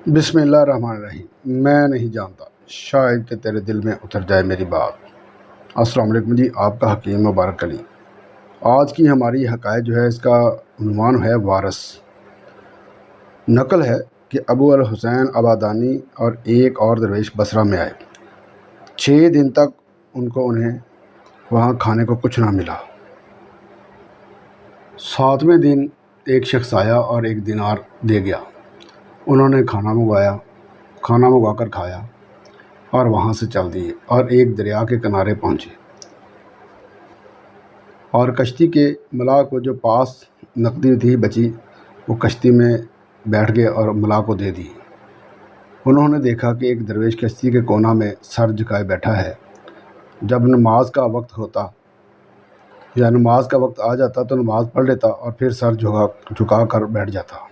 बिस्मिल्लाहिर्रहमानिर्रहीम। मैं नहीं जानता, शायद कि तेरे दिल में उतर जाए मेरी बात। अस्सलाम वालेकुम जी, आपका हकीम मुबारक अली। आज की हमारी हकायत जो है, इसका उन्वान है वारस। नकल है कि अबू अल हुसैन अबादानी और एक और दरवेश बसरा में आए। 6 दिन तक उन्हें वहाँ खाने को कुछ ना मिला। 7वें दिन एक शख्स आया और 1 दिनार दे गया। उन्होंने खाना मंगवा कर खाया और वहाँ से चल दिए और एक दरिया के किनारे पहुँचे और कश्ती के मलाह को जो पास नकदी थी बची, वो कश्ती में बैठ गए और मलाह को दे दी। उन्होंने देखा कि एक दरवेश कश्ती के कोना में सर झुकाए बैठा है। जब नमाज का वक्त होता या नमाज का वक्त आ जाता तो नमाज पढ़ लेता और फिर सर झुका कर बैठ जाता।